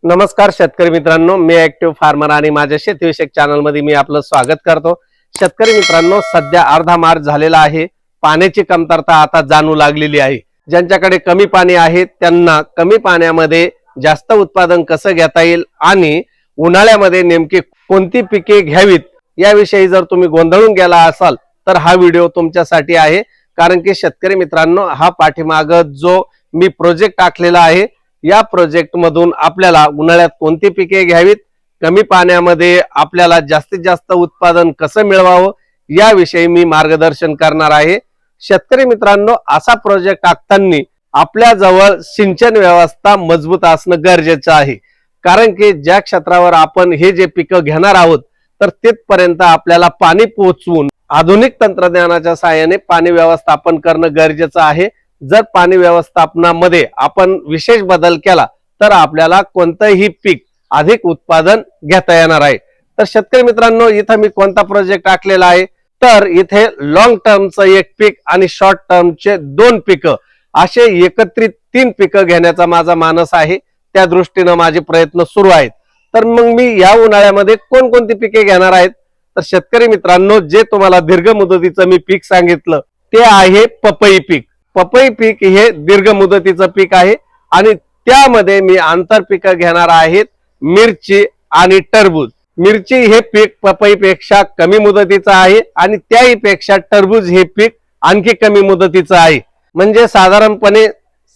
नमस्कार शेतकरी मित्रांनो, मी ऍक्टिव्ह फार्मर आणि माझ्या शेतीविषयक चॅनल मध्ये मी आपलं स्वागत करतो। शेतकरी मित्रांनो, सध्या अर्धा मार्च झालेला आहे। पाण्याची कमतरता आता जाणू लागलेली आहे। ज्यांच्याकडे कमी पाणी आहे त्यांना कमी पाण्यामध्ये जास्त उत्पादन कसं घेता येईल आणि उन्हाळ्यामध्ये नेमकी कोणती पिके घ्यावीत याविषयी जर तुम्ही गोंधळून गेला असाल तर हा व्हिडिओ तुमच्यासाठी आहे। कारण की शेतकरी मित्रांनो, हा पाठीमाग जो मी प्रोजेक्ट आखलेला आहे या प्रोजेक्ट मधून आपल्याला उन्हाळ्यात कोणती पिके घ्यावीत, कमी पाण्यामध्ये आपल्याला जास्तीत जास्त उत्पादन कसं मिळवावं याविषयी मी मार्गदर्शन करणार आहे। शेतकरी मित्रांनो, असा प्रोजेक्ट आखताना आपल्या जवळ सिंचन व्यवस्था मजबूत असणं गरजेचं आहे। कारण की ज्या क्षेत्रावर आपण हे जे पिकं घेणार आहोत तर तिथपर्यंत आपल्याला पाणी पोहोचवून आधुनिक तंत्रज्ञानाच्या सहाय्याने पाणी व्यवस्थापन करणं गरजेचं आहे। जर पाणी व्यवस्थापनामध्ये आपण विशेष बदल केला तर आपल्याला कोणतंही पीक अधिक उत्पादन घेता येणार आहे। तर शेतकरी मित्रांनो, इथं मी कोणता प्रोजेक्ट आखलेला आहे तर इथे लॉंग टर्मचं एक पीक आणि शॉर्ट टर्मचे दोन पिकं असे एकत्रित 3 पिकं घेण्याचा माझा मानस आहे। त्या दृष्टीने माझे प्रयत्न सुरू आहेत। तर मग मी या उन्हाळ्यामध्ये कोणकोणती पिके घेणार आहेत तर शेतकरी मित्रांनो, जे तुम्हाला दीर्घ मुदतीचं मी पीक सांगितलं ते आहे पपई पीक। पपई पीक हे दीर्घ मुदतीचं पीक आहे आणि त्यामध्ये मी आंतरपिकं घेणार आहेत मिरची आणि टरबूज। मिरची हे पीक पपईपेक्षा कमी मुदतीचं आहे आणि त्याही पेक्षा टरबूज हे पीक आणखी कमी मुदतीचं आहे। म्हणजे साधारणपणे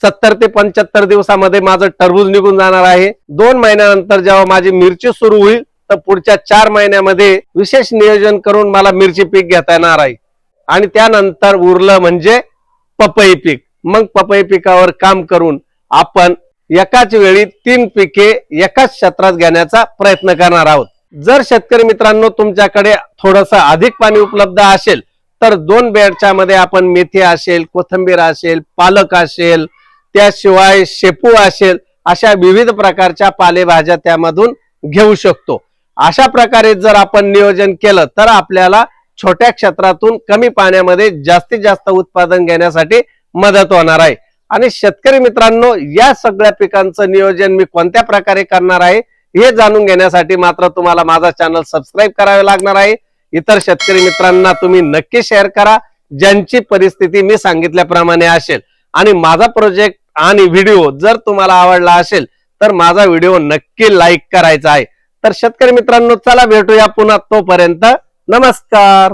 70 ते 75 दिवसामध्ये माझं टरबूज निघून जाणार आहे। 2 महिन्यानंतर जेव्हा माझी मिरची सुरू होईल तर पुढच्या 4 महिन्यामध्ये विशेष नियोजन करून मला मिरची पीक घेता येणार आहे आणि त्यानंतर उरलं म्हणजे पपई पीक। मग पपई पिकावर काम करून आपण एकाच वेळी 3 पिके एकाच क्षेत्रात घेण्याचा प्रयत्न करणार आहोत। जर शेतकरी मित्रांनो तुमच्याकडे थोडंसं अधिक पाणी उपलब्ध असेल तर 2 बेडच्या मध्ये आपण मेथी असेल, कोथिंबीर असेल, पालक असेल, त्याशिवाय शेपू असेल, अशा विविध प्रकारच्या पालेभाज्या त्यामधून घेऊ शकतो। अशा प्रकारे जर आपण नियोजन केलं तर आपल्याला छोट्या क्षेत्रातून कमी पाण्यामध्ये जास्तीत जास्त उत्पादन घेण्यासाठी मदत होणार आहे। आणि शेतकरी मित्रांनो, या सगळ्या पिकांचं नियोजन मी कोणत्या प्रकारे करणार आहे हे जाणून घेण्यासाठी मात्र तुम्हाला माझा चॅनल सबस्क्राईब करावे लागणार आहे। इतर शेतकरी मित्रांना तुम्ही नक्की शेअर करा ज्यांची परिस्थिती मी सांगितल्याप्रमाणे असेल। आणि माझा प्रोजेक्ट आणि व्हिडिओ जर तुम्हाला आवडला असेल तर माझा व्हिडिओ नक्की लाईक करायचा आहे। तर शेतकरी मित्रांनो, चला भेटूया पुन्हा, तोपर्यंत नमस्कार।